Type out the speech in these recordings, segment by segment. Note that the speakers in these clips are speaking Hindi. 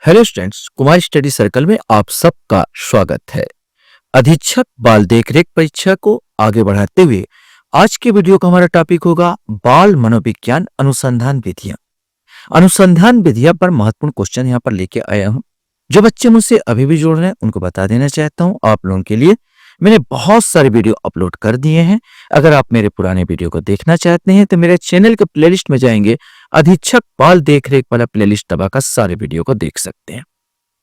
Hello students, Kumar study circle में आप सबका स्वागत है। अधीक्षक बाल देखरेख परीक्षा को आगे बढ़ाते हुए आज के वीडियो का हमारा टॉपिक होगा बाल मनोविज्ञान अनुसंधान विधियां। अनुसंधान विधियां पर महत्वपूर्ण क्वेश्चन यहाँ पर लेके आया हूं। जो बच्चे मुझसे अभी भी जुड़ रहे हैं उनको बता देना चाहता हूं, आप लोगों के लिए मैंने बहुत सारे वीडियो अपलोड कर दिए हैं। अगर आप मेरे पुराने वीडियो को देखना चाहते हैं तो मेरे चैनल के प्लेलिस्ट में जाएंगे, अधीक्षक बाल देखरेख वाला प्लेलिस्ट दबाकर सारे वीडियो को देख सकते हैं।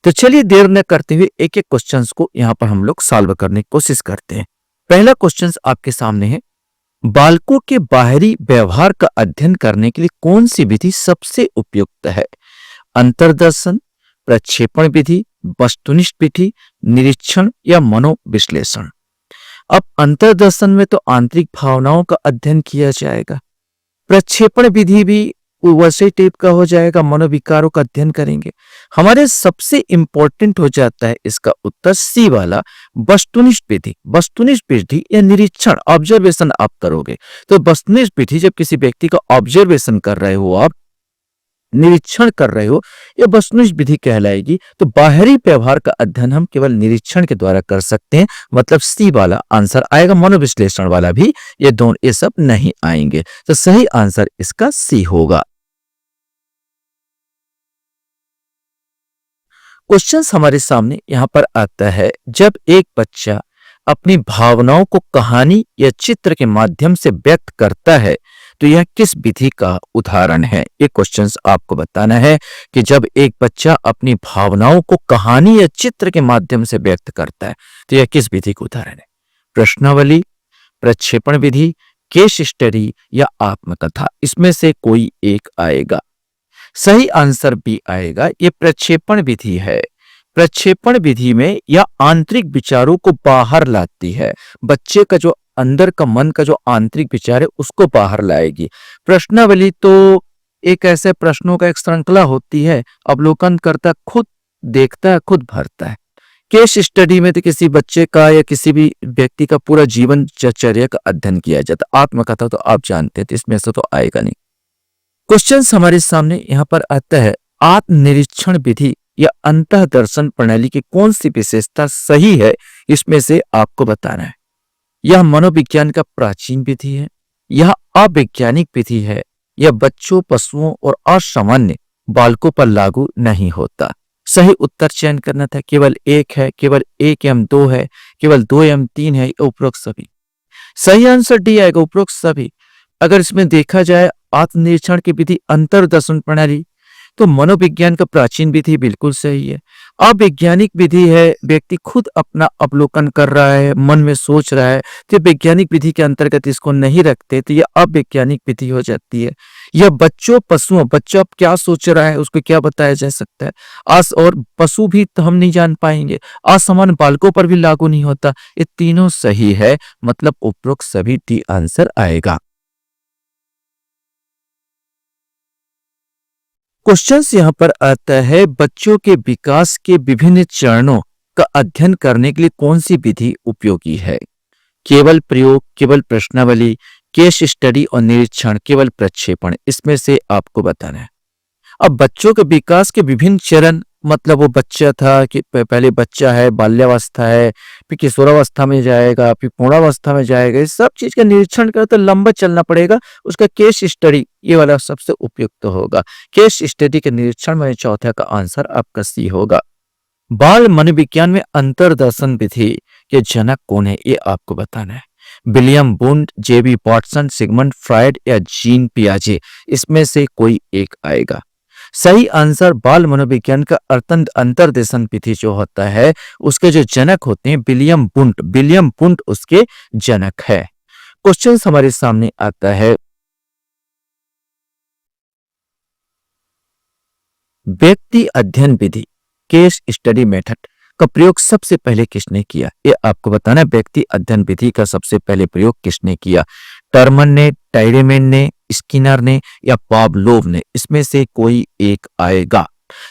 तो चलिए देर न करते हुए एक एक क्वेश्चंस को यहाँ पर हम लोग सॉल्व करने की कोशिश करते हैं। पहला क्वेश्चन आपके सामने है, बालकों के बाहरी व्यवहार का अध्ययन करने के लिए कौन सी विधि सबसे उपयुक्त है? अंतर्दर्शन, प्रक्षेपण विधि, वस्तुनिष्ठ विधि, निरीक्षण या मनोविश्लेषण। अब अंतर्दर्शन में तो आंतरिक भावनाओं का अध्ययन किया जाएगा, प्रक्षेपण विधि भी वैसे टाइप का हो जाएगा, मनोविकारों का अध्ययन करेंगे। हमारे सबसे इंपॉर्टेंट हो जाता है इसका उत्तर सी वाला, वस्तुनिष्ठ विधि। वस्तुनिष्ठ विधि या निरीक्षण, ऑब्जर्वेशन आप करोगे तो वस्तुनिष्ठ विधि जब किसी व्यक्ति का ऑब्जर्वेशन कर रहे हो, आप निरीक्षण कर रहे हो, यह वस्तुनिष्ठ विधि कहलाएगी। तो बाहरी व्यवहार का अध्ययन हम केवल निरीक्षण के द्वारा कर सकते हैं, मतलब सी वाला आंसर आएगा। मनोविश्लेषण वाला भी ये दोनों ये सब नहीं आएंगे, तो सही आंसर इसका सी होगा। क्वेश्चन हमारे सामने यहां पर आता है, जब एक बच्चा अपनी भावनाओं को कहानी या चित्र के माध्यम से व्यक्त करता है तो यह किस विधि का उदाहरण है? ये क्वेश्चन आपको बताना है कि जब एक बच्चा अपनी भावनाओं को कहानी या चित्र के माध्यम से व्यक्त करता है तो यह किस विधि का उदाहरण है? प्रश्नावली, प्रक्षेपण विधि, केस स्टडी या आत्मकथा, इसमें से कोई एक आएगा। सही आंसर बी आएगा, ये प्रक्षेपण विधि है। प्रक्षेपण विधि में यह आंतरिक विचारों को बाहर लाती है, बच्चे का जो अंदर का मन का जो आंतरिक विचार है उसको बाहर लाएगी। प्रश्नावली तो एक ऐसे प्रश्नों का एक श्रृंखला होती है, अवलोकन करता, खुद देखता है, खुद भरता है। केस स्टडी में तो किसी बच्चे का या किसी भी व्यक्ति का पूरा जीवन चर्या का अध्ययन किया जाता है। आत्मकथा तो आप जानते हैं, तो इसमें से तो आएगा नहीं। क्वेश्चन हमारे सामने यहाँ पर आता है, आत्मनिरीक्षण विधि या अंतःदर्शन प्रणाली की कौन सी विशेषता सही है? इसमें से आपको बताना है। यह मनोविज्ञान का प्राचीन विधि है, यह अवैज्ञानिक विधि है, यह बच्चों, पशुओं और असामान्य बालकों पर लागू नहीं होता। सही उत्तर चयन करना था। केवल एक है, केवल एक एवं दो है, केवल दो एवं तीन है, उपरोक्त सभी। सही आंसर डी आएगा, उपरोक्त सभी। अगर इसमें देखा जाए आत्मनिरीक्षण की विधि अंतर्दर्शन प्रणाली, तो मनोविज्ञान का प्राचीन विधि बिल्कुल सही है। अवैज्ञानिक विधि है, व्यक्ति खुद अपना अवलोकन कर रहा है, मन में सोच रहा है, तो वैज्ञानिक विधि के अंतर्गत इसको नहीं रखते, तो यह अवैज्ञानिक विधि हो जाती है। यह बच्चों, पशुओं, बच्चा अब क्या सोच रहा है उसको क्या बताया जा सकता है? और पशु भी तो हम नहीं जान पाएंगे, असामान्य बालकों पर भी लागू नहीं होता। ये तीनों सही है, मतलब उपरोक्त सभी डी आंसर आएगा। क्वेश्चन यहाँ पर आता है, बच्चों के विकास के विभिन्न चरणों का अध्ययन करने के लिए कौन सी विधि उपयोगी है? केवल प्रयोग, केवल प्रश्नावली, केस स्टडी और निरीक्षण, केवल प्रक्षेपण, इसमें से आपको बताना है। अब बच्चों के विकास के विभिन्न चरण, मतलब वो बच्चा था कि पहले बच्चा है, बाल्यावस्था है, फिर किशोरावस्था में जाएगा, फिर पूर्णावस्था में जाएगा, इस सब चीज का निरीक्षण कर तो लंबा चलना पड़ेगा। उसका केस स्टडी ये वाला सबसे उपयुक्त होगा। केस स्टडी के निरीक्षण में चौथा का आंसर आपका सी होगा। बाल मनोविज्ञान में अंतर्दर्शन विधि के जनक कौन है? ये आपको बताना है। विलियम वुंड, जेबी वॉटसन, सिगमंड फ्रायड या जीन पियाजे, इसमें से कोई एक आएगा। सही आंसर बाल मनोविज्ञान का अंतर्दर्शन विधि जो होता है उसके जो जनक होते हैं विलियम वुंड, विलियम वुंड उसके जनक है। क्वेश्चन हमारे सामने आता है, व्यक्ति अध्ययन विधि, केस स्टडी मेथड का प्रयोग सबसे पहले किसने किया? ये आपको बताना है। व्यक्ति अध्ययन विधि का सबसे पहले प्रयोग किसने किया? टर्मन ने, टाइडेमैन ने, स्किनर ने या पावलोव ने, इसमें से कोई एक आएगा।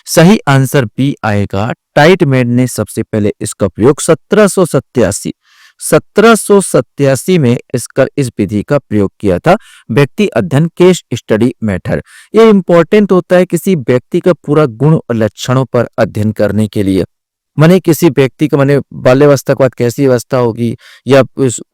सही आंसर बी आएगा, टाइडेमैन ने सबसे पहले इसका प्रयोग 1787 में इस विधि का प्रयोग किया था। व्यक्ति अध्ययन केस स्टडी मेथड। ये इंपॉर्टेंट होता है किसी व्यक्ति का पूरा गुण और लक्षणों पर अध्ययन करने के लिए। माने किसी व्यक्ति का माने बाल्यावस्था के बाद कैसी अवस्था होगी, या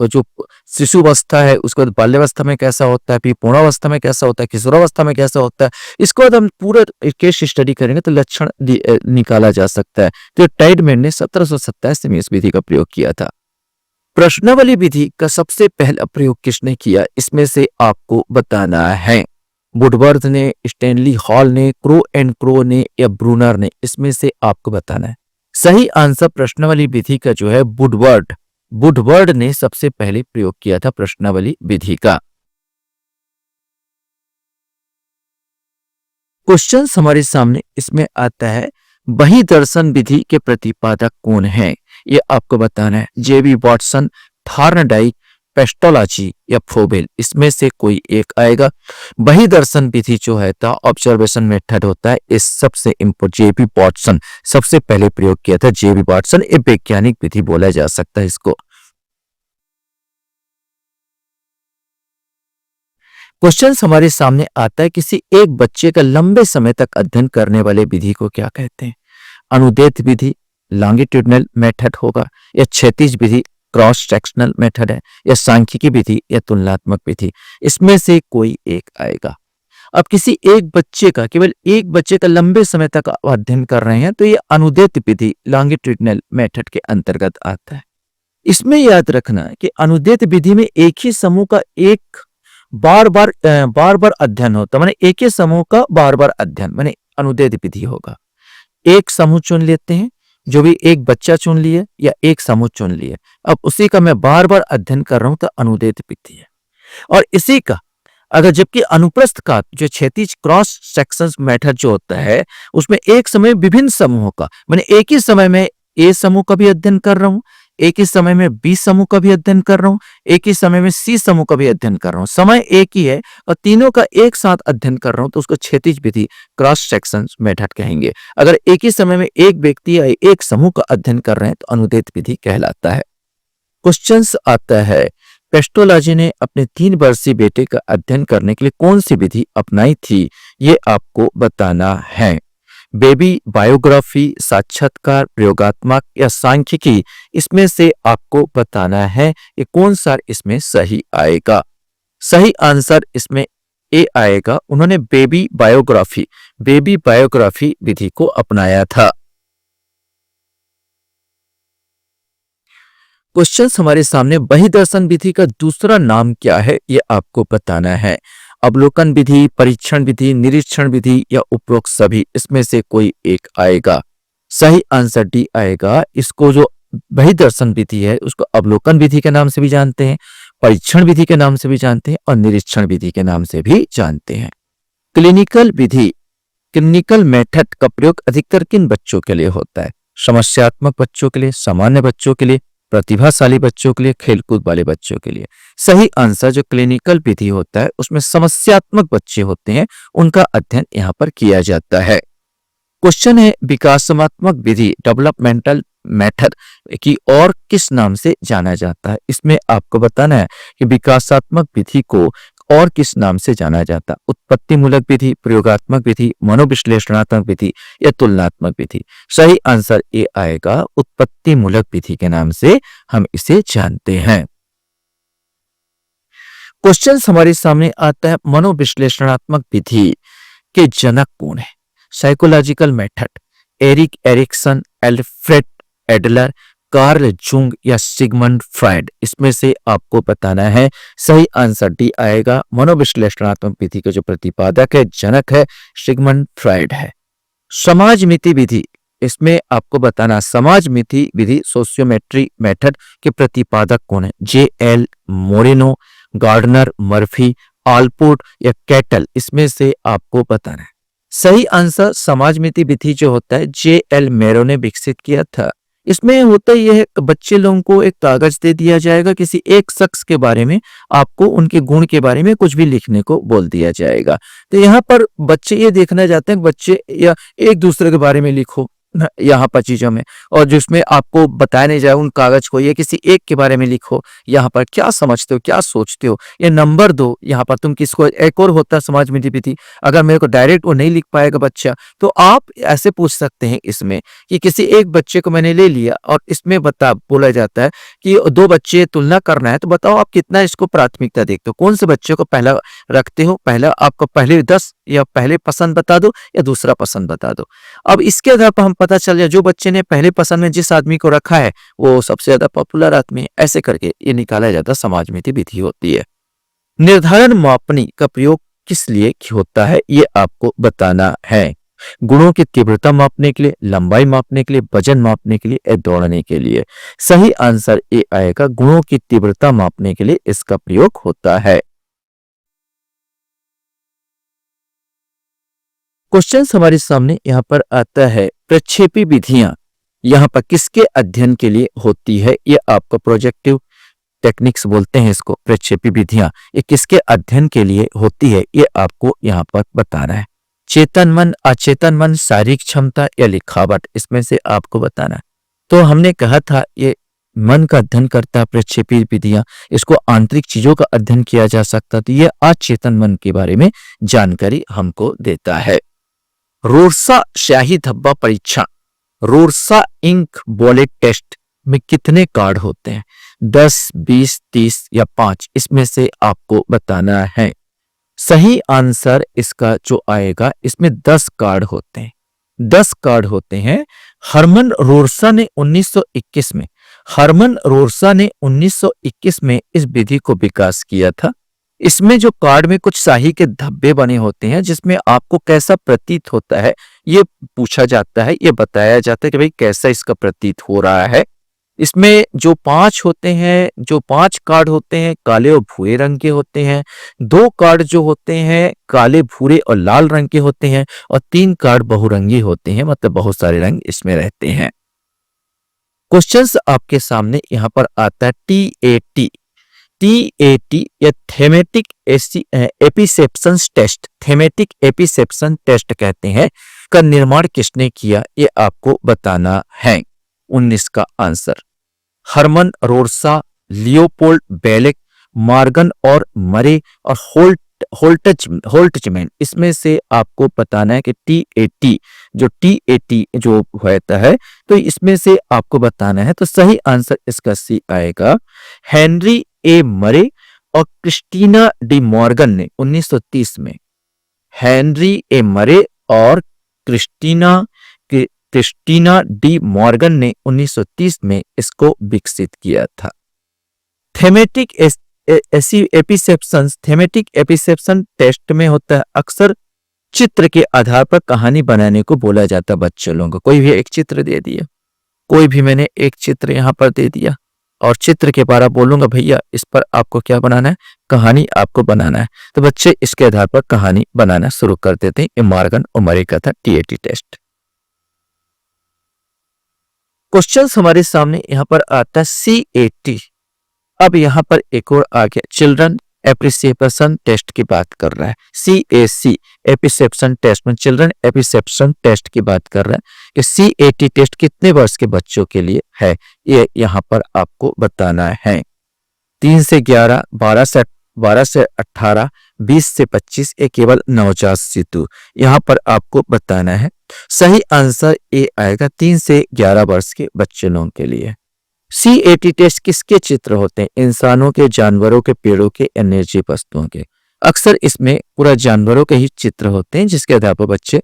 जो शिशु अवस्था है उसके बाद बाल्यावस्था में कैसा होता है, फिर पूर्णावस्था में कैसा होता है, किशोरावस्था में कैसा होता है, इसके बाद हम पूरा केस स्टडी करेंगे तो लक्षण निकाला जा सकता है। तो टाइडमैन ने 1787 में इस विधि का प्रयोग किया था। प्रश्नावली विधि का सबसे पहला प्रयोग किसने किया, इसमें से आपको बताना है। वुडवर्थ ने, स्टैनली हॉल ने, क्रो एंड क्रो ने या ब्रूनर ने, इसमें से आपको बताना है। सही आंसर प्रश्नावली विधि का जो है वुडवर्ड ने सबसे पहले प्रयोग किया था प्रश्नावली विधि का। क्वेश्चन हमारे सामने इसमें आता है, बही दर्शन विधि के प्रतिपादक कौन है, ये आपको बताना है। जेबी वॉटसन, थॉर्नडाइक, पेस्टोलॉजी या फोबेल, इसमें से कोई एक आएगा। बही दर्शन विधि जो है था ऑब्जर्वेशन मेथड होता है, इस सबसे इम्पोर्टेंट जेबी वॉटसन सबसे पहले प्रयोग किया था। जेबी वॉटसन एक वैज्ञानिक विधि बोला जा सकता है इसको। क्वेश्चन हमारे सामने आता है, किसी एक बच्चे का लंबे समय तक अध्ययन करने वाले विधि को क्या कहते हैं। अनुदैर्ध्य विधि, लॉन्गिट्यूडनल मेथड होगा, या क्षैतिज विधि क्रॉस सेक्शनल मेथड है, या सांख्यिकी विधि या तुलनात्मक विधि, इसमें से कोई एक आएगा। अब किसी एक बच्चे का, केवल एक बच्चे का लंबे समय तक अध्ययन कर रहे हैं तो ये अनुदैर्ध्य विधि लॉन्गिट्यूडनल मेथड के अंतर्गत आता है। इसमें याद रखना कि अनुदैर्ध्य विधि में एक ही समूह का एक बार बार अध्ययन होता है, माने एक ही समूह का बार बार अध्ययन, माने अनुदैर्ध्य विधि होगा। एक समूह चुन लेते हैं, जो भी एक बच्चा चुन लिए या एक समूह चुन लिए, अब उसी का मैं बार बार अध्ययन कर रहा हूं तो अनुदैर्ध्य विधि है। और इसी का अगर जबकि अनुप्रस्थ काट जो क्षैतिज क्रॉस सेक्शंस मेथड जो होता है, उसमें एक समय विभिन्न समूहों का, मैंने एक ही समय में ए समूह का भी अध्ययन कर रहा हूं, एक ही समय में बी समूह का भी अध्ययन कर रहा हूं, एक ही समय में सी समूह का भी अध्ययन कर रहा हूं, समय एक ही है और तीनों का एक साथ अध्ययन कर रहा हूं, तो उसको क्षैतिज विधि क्रॉस सेक्शन मेथड कहेंगे। अगर एक ही समय में एक व्यक्ति या एक समूह का अध्ययन कर रहे हैं तो अनुदैर्ध्य विधि कहलाता है। क्वेश्चन आता है, पेस्टोलॉजी ने अपने 3 वर्षीय बेटे का अध्ययन करने के लिए कौन सी विधि अपनाई थी, ये आपको बताना है। बेबी बायोग्राफी, साक्षात्कार, प्रयोगात्मक या सांख्यिकी, इसमें से आपको बताना है ये कौन सा इसमें सही आएगा। सही आंसर इसमें ए आएगा। उन्होंने बेबी बायोग्राफी विधि को अपनाया था। क्वेश्चन हमारे सामने, बही दर्शन विधि का दूसरा नाम क्या है, ये आपको बताना है। अवलोकन विधि, परीक्षण विधि, निरीक्षण विधि या उपरोक्त सभी, इसमें से कोई एक आएगा। सही आंसर डी आएगा। इसको जो बही दर्शन विधि है उसको अवलोकन विधि के नाम से भी जानते हैं, परीक्षण विधि के नाम से भी जानते हैं और निरीक्षण विधि के नाम से भी जानते हैं। क्लिनिकल मेथड का प्रयोग अधिकतर किन बच्चों के लिए होता है। समस्यात्मक बच्चों के लिए, सामान्य बच्चों के लिए, प्रतिभाशाली बच्चों के लिए, खेलकूद वाले बच्चों के लिए। सही आंसर जो क्लिनिकल विधि होता है उसमें समस्यात्मक बच्चे होते हैं, उनका अध्ययन यहाँ पर किया जाता है। क्वेश्चन है, विकासात्मक विधि डेवलपमेंटल मेथड की और किस नाम से जाना जाता है। इसमें आपको बताना है कि विकासात्मक विधि को और किस नाम से जाना जाता है। उत्पत्तिमूलक विधि, प्रयोगात्मक विधि, मनोविश्लेषणात्मक विधि या तुलनात्मक विधि। सही आंसर ए आएगा। उत्पत्तिमूलक विधि के नाम से हम इसे जानते हैं। क्वेश्चन हमारे सामने आता है, मनोविश्लेषणात्मक विधि के जनक कौन है। Psychological method, Erik Erikson, Alfred Adler, Karl Jung या सिगमंड फ्राइड, इसमें से आपको बताना है। सही आंसर डी आएगा। मनोविश्लेषणात्मक विधि के जो प्रतिपादक है, जनक है, सिगमंड फ्राइड है। समाजमिति विधि, इसमें आपको बताना समाजमिति विधि सोशियोमेट्री मेथड के प्रतिपादक कौन है। जे.एल. मोरेनो, गार्डनर, मर्फी, आलपोर्ट या कैटल, इसमें से आपको बताना है। सही आंसर समाजमिति विधि जो होता है जे.एल. मोरेनो ने विकसित किया था। इसमें होता यह है, बच्चे लोगों को एक कागज दे दिया जाएगा, किसी एक शख्स के बारे में आपको उनके गुण के बारे में कुछ भी लिखने को बोल दिया जाएगा। तो यहाँ पर बच्चे ये देखना चाहते हैं, बच्चे या एक दूसरे के बारे में लिखो, यहाँ पर चीजों में, और जिसमें आपको बताया नहीं जाए उन कागज को, ये किसी एक के बारे में लिखो, यहाँ पर क्या समझते हो, क्या सोचते हो, ये नंबर दो। यहाँ पर तुम किसको, एक और होता है समाज में विधि, अगर मेरे को डायरेक्ट वो नहीं लिख पाएगा बच्चा, तो आप ऐसे पूछ सकते हैं इसमें कि किसी एक बच्चे को मैंने ले लिया और इसमें बोला जाता है कि दो बच्चे तुलना करना है, तो बताओ आप कितना इसको प्राथमिकता देखते हो, कौन से बच्चे को पहला रखते हो, पहला आपको पहले 10 या पहले पसंद बता दो या दूसरा पसंद बता दो। अब इसके आधार पर हम पता चल जाए जो बच्चे ने पहले पसंद में जिस आदमी को रखा है वो सबसे ज्यादा पॉपुलर आदमी है। ऐसे करके ये निकाला जाता समाज में विधि होती है। निर्धारण मापनी का प्रयोग किस लिए होता है ये आपको बताना है। गुणों की तीव्रता मापने के लिए, लंबाई मापने के लिए, वजन मापने के लिए या दौड़ने के लिए। सही आंसर ए आएगा, गुणों की तीव्रता मापने के लिए इसका प्रयोग होता है। क्वेश्चन हमारे सामने यहाँ पर आता है, प्रक्षेपी विधियां यहाँ पर किसके अध्ययन के लिए होती है, ये आपको प्रोजेक्टिव टेक्निक्स बोलते हैं इसको। प्रक्षेपी विधियां ये किसके अध्ययन के लिए होती है ये आपको यहाँ पर बताना है। चेतन मन, अचेतन मन, शारीरिक क्षमता या लिखावट, इसमें से आपको बताना है। तो हमने कहा था ये मन का अध्ययन करता है प्रक्षेपी विधियां, इसको आंतरिक चीजों का अध्ययन किया जा सकता, तो ये अचेतन मन के बारे में जानकारी हमको देता है। रोरसा स्याही धब्बा परीक्षण, रोरसा इंक वॉलेट टेस्ट में कितने कार्ड होते हैं, 10, 20, 30 या 5, इसमें से आपको बताना है। सही आंसर इसका जो आएगा, इसमें 10 कार्ड होते हैं, 10 कार्ड होते हैं। हरमन रोरसा ने 1921 में, हरमन रोरसा ने 1921 में इस विधि को विकास किया था। इसमें जो कार्ड में कुछ शाही के धब्बे बने होते हैं जिसमें आपको कैसा प्रतीत होता है ये पूछा जाता है, ये बताया जाता है कि भाई कैसा इसका प्रतीत हो रहा है। इसमें जो 5 होते हैं, जो 5 कार्ड होते हैं काले और भूरे रंग के होते हैं, 2 कार्ड जो होते हैं काले, भूरे और लाल रंग के होते हैं, और 3 कार्ड बहुरंगी होते हैं, मतलब बहुत सारे रंग इसमें रहते हैं। क्वेश्चंस आपके सामने यहाँ पर आता है TAT, TAT या थेमेटिक एपिसेप्शन टेस्ट, थेमेटिक एपिसेप्शन टेस्ट कहते हैं, का निर्माण किसने किया ये आपको बताना है। 19 का आंसर हरमन रोरसा, लियोपोल्ड बेलेक, मॉर्गन और मरे और होल्टजमैन, इसमें से आपको बताना है कि TAT जो होता है, तो इसमें से आपको बताना है। तो सही आंसर इसका सी आएगा। हेनरी ए मरे और क्रिस्टीना डी मॉर्गन ने 1930 में, हेनरी ए मरे और क्रिस्टीना डी मॉर्गन ने 1930 में इसको विकसित किया था। थेमेटिक एपिसेप्शन टेस्ट में होता है, अक्सर चित्र के आधार पर कहानी बनाने को बोला जाता है बच्चों लोगों को। कोई भी एक चित्र दे दिया, कोई भी मैंने एक चित्र यहाँ पर दे दिया और चित्र के बारे में बोलूंगा भैया इस पर आपको क्या बनाना है, कहानी आपको बनाना है, तो बच्चे इसके आधार पर कहानी बनाना शुरू कर देते हैं। ये मॉर्गन और मरे का था TAT टेस्ट। क्वेश्चन हमारे सामने यहाँ पर आता है CAT। अब यहाँ पर एक और आ गया, चिल्ड्रन एप्रिसिएशन टेस्ट की बात कर रहा है। CAC एपिसेप्शन टेस्ट में चिल्ड्रन एपिसेप्शन टेस्ट की बात कर रहा है कि CAT टेस्ट कितने वर्ष के बच्चों के लिए है, ये यहाँ पर आपको बताना है। 3 से 11, 12 से 18, 20 से 25, ये केवल नवजात शिशु, यहाँ पर आपको बताना है। सही आंसर ए आएगा, 3 से 11 वर्ष के बच्चे लोगों के लिए। CAT टेस्ट किसके चित्र होते हैं, इंसानों के, जानवरों के, पेड़ों के, एनर्जी वस्तुओं के। अक्सर इसमें पूरा जानवरों के ही चित्र होते हैं जिसके आधार पर बच्चे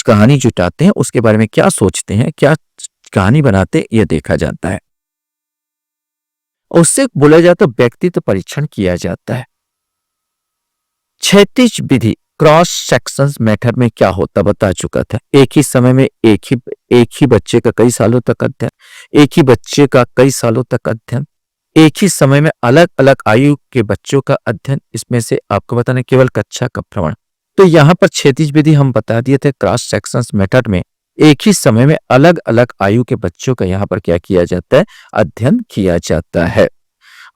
कहानी जुटाते हैं, उसके बारे में क्या सोचते हैं, क्या कहानी बनाते हैं, यह देखा जाता है। उससे बोला जाता है व्यक्तित्व परीक्षण किया जाता है। क्षैतिज विधि क्रॉस सेक्शन मेथड में क्या होता बता चुका था। एक ही समय में एक ही बच्चे का कई सालों तक अध्ययन, एक ही बच्चे का कई सालों तक अध्ययन, एक ही समय में अलग अलग आयु के बच्चों का अध्ययन, इसमें से आपको बताना केवल कक्षा का भ्रमण। तो यहाँ पर क्षैतिज विधि हम बता दिए थे, क्रॉस सेक्शन मेथड में एक ही समय में अलग अलग आयु के बच्चों का यहाँ पर क्या किया जाता है, अध्ययन किया जाता है।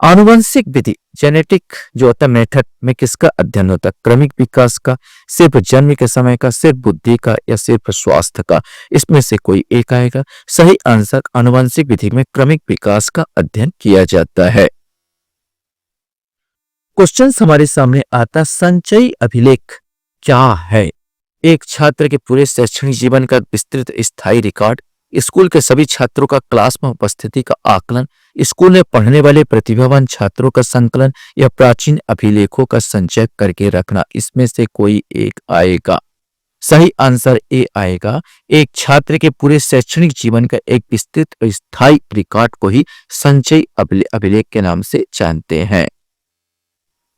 आनुवंशिक विधि जेनेटिक जो होता है मेथड में किसका अध्ययन होता है? क्रमिक विकास का, सिर्फ जन्म के समय का, सिर्फ बुद्धि का या सिर्फ स्वास्थ्य का? इसमें से कोई एक आएगा। सही आंसर आनुवंशिक विधि में क्रमिक विकास का अध्ययन किया जाता है। क्वेश्चन हमारे सामने आता है, संचयी अभिलेख क्या है? एक छात्र के पूरे शैक्षणिक जीवन का विस्तृत स्थायी रिकॉर्ड, स्कूल के सभी छात्रों का क्लास में उपस्थिति का आकलन, स्कूल में पढ़ने वाले प्रतिभावान छात्रों का संकलन या प्राचीन अभिलेखों का संचय करके रखना। इसमें से कोई एक आएगा। सही आंसर ए आएगा। एक छात्र के पूरे शैक्षणिक जीवन का एक विस्तृत और स्थायी रिकॉर्ड को ही संचयी अभिलेख के नाम से जानते हैं।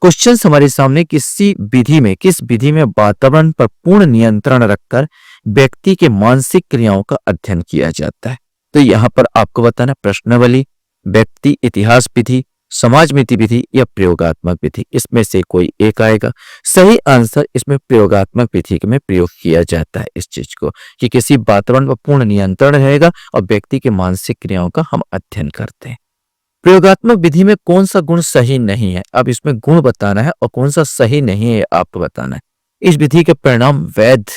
क्वेश्चन हमारे सामने, किस विधि में वातावरण पर पूर्ण नियंत्रण रखकर व्यक्ति के मानसिक क्रियाओं का अध्ययन किया जाता है? तो यहां पर आपको बताना, प्रश्नावली, व्यक्ति इतिहास विधि, समाज नीति विधि या प्रयोगात्मक विधि? इसमें से कोई एक आएगा। सही आंसर इसमें प्रयोगात्मक विधि में प्रयोग किया जाता है इस चीज को, कि किसी वातावरण पर पूर्ण नियंत्रण रहेगा और व्यक्ति के मानसिक क्रियाओं का हम अध्ययन करते हैं। प्रयोगात्मक विधि में कौन सा गुण सही नहीं है? अब इसमें गुण बताना है और कौन सा सही नहीं है आपको बताना है। इस विधि के परिणाम वैध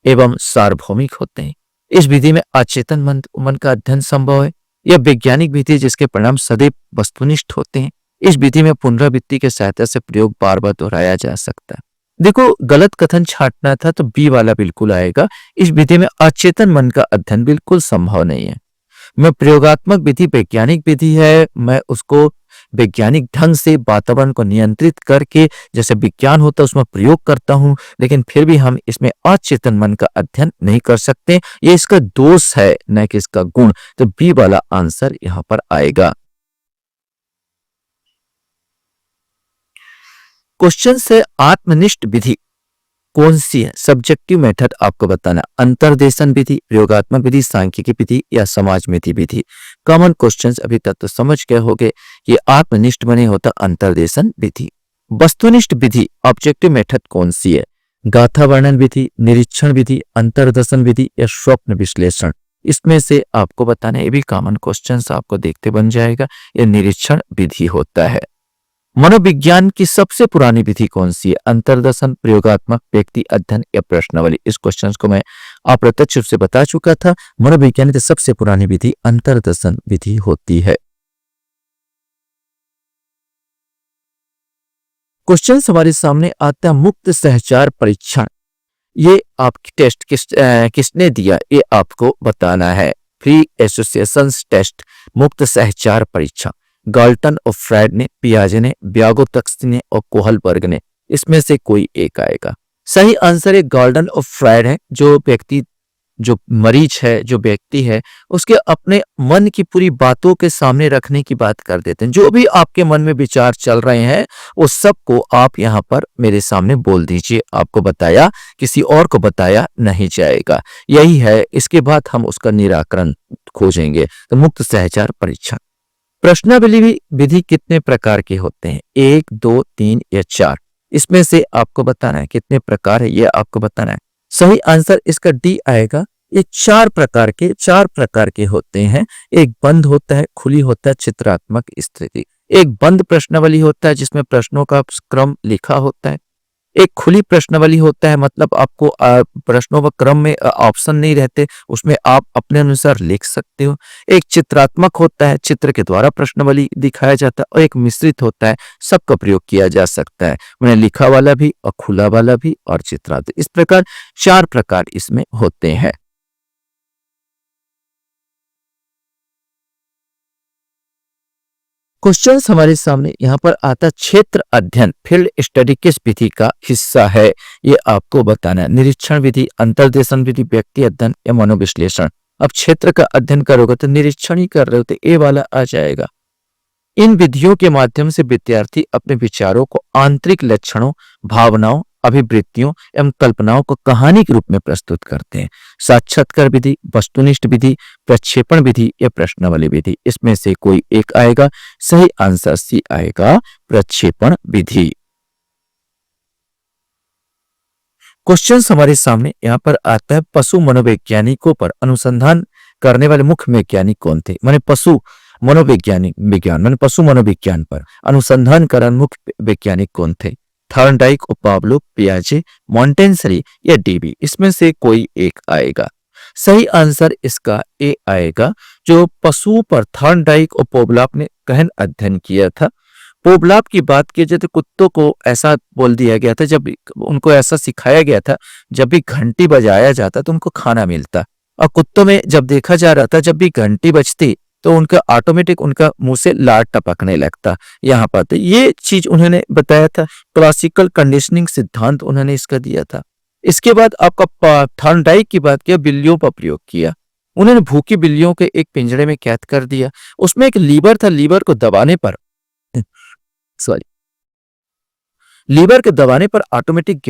एवं सार्वभौमिक होते हैं। इस विधि में अचेतन मन का अध्ययन संभव है। यह वैज्ञानिक विधि है जिसके परिणाम सदैव वस्तुनिष्ठ होते हैं। इस विधि में पुनरावृत्ति के सहायता से प्रयोग बार बार दोहराया जा सकता है। देखो, गलत कथन छांटना था तो बी वाला बिल्कुल आएगा। इस विधि में अचेतन मन का अध्ययन बिल्कुल संभव नहीं है। मैं प्रयोगात्मक विधि वैज्ञानिक विधि है, मैं उसको वैज्ञानिक ढंग से वातावरण को नियंत्रित करके जैसे विज्ञान होता है उसमें प्रयोग करता हूं, लेकिन फिर भी हम इसमें अचेतन मन का अध्ययन नहीं कर सकते। ये इसका दोष है, न कि इसका गुण। तो बी वाला आंसर यहां पर आएगा। क्वेश्चन से, आत्मनिष्ठ विधि कौन सी है? सब्जेक्टिव मेथड आपको बताना, अंतर्देशन विधि, प्रयोगात्मक विधि, सांख्यिकी विधि या समाज नीति विधि? कॉमन क्वेश्चंस अभी तक तो समझ गए होंगे। ये आत्मनिष्ठ बने होता अंतर्देशन विधि। वस्तुनिष्ठ विधि ऑब्जेक्टिव मेथड कौन सी है? गाथा वर्णन विधि, निरीक्षण विधि, अंतर्दर्शन विधि या स्वप्न विश्लेषण? इसमें से आपको बताना, ये भी कॉमन क्वेश्चन आपको देखते बन जाएगा। यह निरीक्षण विधि होता है। मनोविज्ञान की सबसे पुरानी विधि कौन सी है? अंतर्दर्शन, प्रयोगात्मक, व्यक्ति अध्ययन या प्रश्नावली? इस क्वेश्चन को मैं अप्रत्यक्ष रूप से बता चुका था। मनोविज्ञान की सबसे पुरानी विधि अंतर्दर्शन विधि होती है। क्वेश्चन हमारे सामने आता है, मुक्त सहचार परीक्षण। ये आपकी टेस्ट किसने दिया? ये आपको बताना है। फ्री एसोसिएशन टेस्ट, मुक्त सहचार परीक्षण, गाल्टन और फ्रायड ने, पियाजे ने, व्यागोत्स्की ने और कोहलबर्ग ने? इसमें से कोई एक आएगा। सही आंसर है गाल्टन और फ्रायड है। जो मरीज है, जो व्यक्ति है, उसके अपने मन की पूरी बातों के सामने रखने की बात कर देते हैं। जो भी आपके मन में विचार चल रहे हैं वो सबको आप यहाँ पर मेरे सामने बोल दीजिए। आपको बताया, किसी और को बताया नहीं जाएगा। यही है। इसके बाद हम उसका निराकरण खोजेंगे। तो मुक्त सहचार परीक्षण। प्रश्नावली विधि कितने प्रकार के होते हैं? 1, 2, 3 या 4? इसमें से आपको बताना है कितने प्रकार है, ये आपको बताना है। सही आंसर इसका डी आएगा। ये चार प्रकार के होते हैं। एक बंद होता है, खुली होता है, चित्रात्मक स्थिति। एक बंद प्रश्नावली होता है जिसमें प्रश्नों का क्रम लिखा होता है। एक खुली प्रश्नावली होता है, मतलब आपको प्रश्नों व क्रम में ऑप्शन नहीं रहते, उसमें आप अपने अनुसार लिख सकते हो। एक चित्रात्मक होता है, चित्र के द्वारा प्रश्नावली दिखाया जाता है। और एक मिश्रित होता है, सबका प्रयोग किया जा सकता है, मैंने लिखा वाला भी और खुला वाला भी और चित्रात्मक। इस प्रकार 4 प्रकार इसमें होते हैं। क्वेश्चन हमारे सामने यहाँ पर आता, क्षेत्र अध्ययन फील्ड स्टडी किस विधि का हिस्सा है? ये आपको बताना है। निरीक्षण विधि, अंतर्देशन विधि, व्यक्ति अध्ययन या मनोविश्लेषण? अब क्षेत्र का अध्ययन करोगे तो निरीक्षण ही कर रहे हो तो ए वाला आ जाएगा। इन विधियों के माध्यम से विद्यार्थी अपने विचारों को आंतरिक लक्षणों, भावनाओं, अभिवृत्तियों एवं कल्पनाओं को कहानी के रूप में प्रस्तुत करते हैं। साक्षात्कार विधि, वस्तुनिष्ठ विधि, प्रक्षेपण विधि या प्रश्नावली विधि? इसमें से कोई एक आएगा। सही आंसर सी आएगा, प्रक्षेपण विधि। क्वेश्चन हमारे सामने यहाँ पर आता है, पशु मनोवैज्ञानिकों पर अनुसंधान करने वाले मुख्य वैज्ञानिक कौन थे? माने पशु मनोवैज्ञानिक विज्ञान मान पशु मनोविज्ञान पर अनुसंधान करन मुख्य वैज्ञानिक कौन थे? थॉर्नडाइक, पाब्लो पियाजे, मॉन्टेसरी या डीबी? इसमें से कोई एक आएगा। सही आंसर इसका ए आएगा। जो पशुओं पर थॉर्नडाइक और पोबलाप ने गहन अध्ययन किया था। पोबलाप की बात की जाए तो कुत्तों को ऐसा बोल दिया गया था, जब उनको ऐसा सिखाया गया था, जब भी घंटी बजाया जाता तो उनको खाना मिलता। और कुत्तों में जब देखा जा रहा था, जब भी घंटी बजती तो उनका ऑटोमेटिक उनका मुंह से लार टपकने लगता। यहाँ पर तो ये चीज उन्होंने बताया था। क्लासिकल कंडीशनिंग सिद्धांत उन्होंने इसका दिया था। इसके बाद आपका थॉर्नडाइक की बात किया, बिल्लियों पर प्रयोग किया। उन्होंने भूखी बिल्लियों के एक पिंजरे में कैद कर दिया। उसमें एक लीवर था, लीवर को दबाने पर सॉरी लीवर के दबाने पर ऑटोमेटिक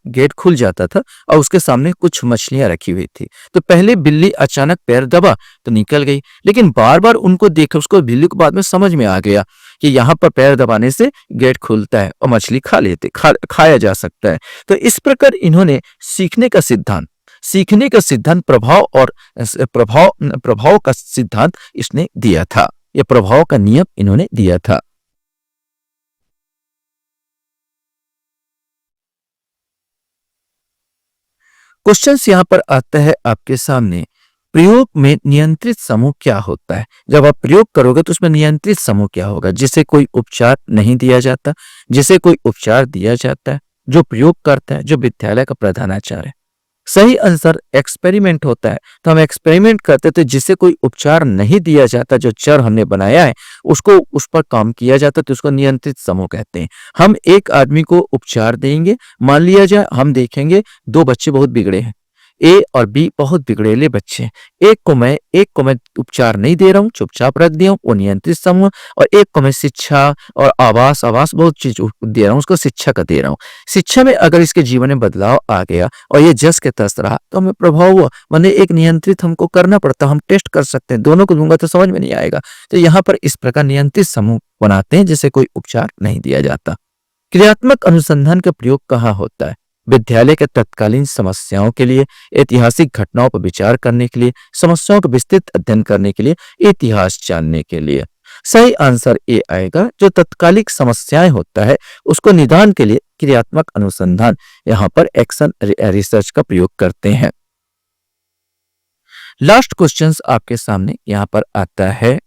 गेट खुल जाता था और उसके सामने कुछ मछलियां रखी हुई थी। तो पहले बिल्ली अचानक पैर दबा तो निकल गई, लेकिन बार बार उनको देख उसको बिल्ली को बाद में समझ में आ गया कि यहाँ पर पैर दबाने से गेट खुलता है और मछली खाया जा सकता है। तो इस प्रकार इन्होंने सीखने का सिद्धांत प्रभाव का सिद्धांत इसने दिया था। यह प्रभाव का नियम इन्होंने दिया था। क्वेश्चंस यहाँ पर आता है आपके सामने। प्रयोग में नियंत्रित समूह क्या होता है? जब आप प्रयोग करोगे तो उसमें नियंत्रित समूह क्या होगा? जिसे कोई उपचार नहीं दिया जाता, जिसे कोई उपचार दिया जाता है, जो प्रयोग करता है, जो विद्यालय का प्रधानाचार्य है। सही आंसर एक्सपेरिमेंट होता है। तो हम एक्सपेरिमेंट करते थे, जिसे कोई उपचार नहीं दिया जाता, जो चर हमने बनाया है उसको उस पर काम किया जाता, तो उसको नियंत्रित समूह कहते हैं। हम एक आदमी को उपचार देंगे, मान लिया जाए हम देखेंगे दो बच्चे बहुत बिगड़े हैं, ए और बी बहुत बिगड़ेले बच्चे हैं। एक को मैं उपचार नहीं दे रहा हूँ, चुपचाप रख दिया हूँ, वो नियंत्रित समूह। और एक को मैं शिक्षा और आवास बहुत चीज दे रहा हूँ, उसको शिक्षा का दे रहा हूँ। शिक्षा में अगर इसके जीवन में बदलाव आ गया और ये जस के तस रहा तो हमें प्रभाव हुआ, मैंने एक नियंत्रित हमको करना पड़ता। हम टेस्ट कर सकते हैं, दोनों को दूंगा तो समझ में नहीं आएगा। तो यहाँ पर इस प्रकार नियंत्रित समूह बनाते हैं जिसे कोई उपचार नहीं दिया जाता। क्रियात्मक अनुसंधान का प्रयोग कहाँ होता है? विद्यालय के तत्कालीन समस्याओं के लिए, ऐतिहासिक घटनाओं पर विचार करने के लिए, समस्याओं का विस्तृत अध्ययन करने के लिए, इतिहास जानने के लिए। सही आंसर ए आएगा। जो तत्कालिक समस्याएं होता है उसको निदान के लिए क्रियात्मक अनुसंधान यहाँ पर एक्शन रिसर्च का प्रयोग करते हैं। लास्ट क्वेश्चंस आपके सामने यहाँ पर आता है।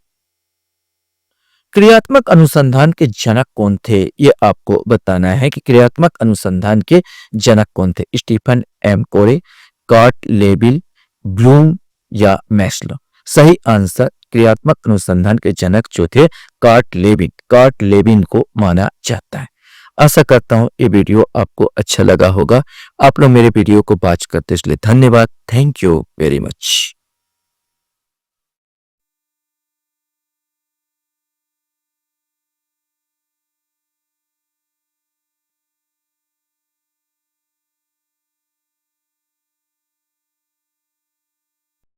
क्रियात्मक अनुसंधान के जनक कौन थे? ये आपको बताना है कि क्रियात्मक अनुसंधान के जनक कौन थे। स्टीफन एम कोरे, कार्ट लेविन, ब्लूम या मैस्लो? सही आंसर क्रियात्मक अनुसंधान के जनक जो थे कार्ट लेविन को माना जाता है। आशा करता हूं ये वीडियो आपको अच्छा लगा होगा। आप लोग मेरे वीडियो को वॉच करते इसलिए धन्यवाद। Thank you very much.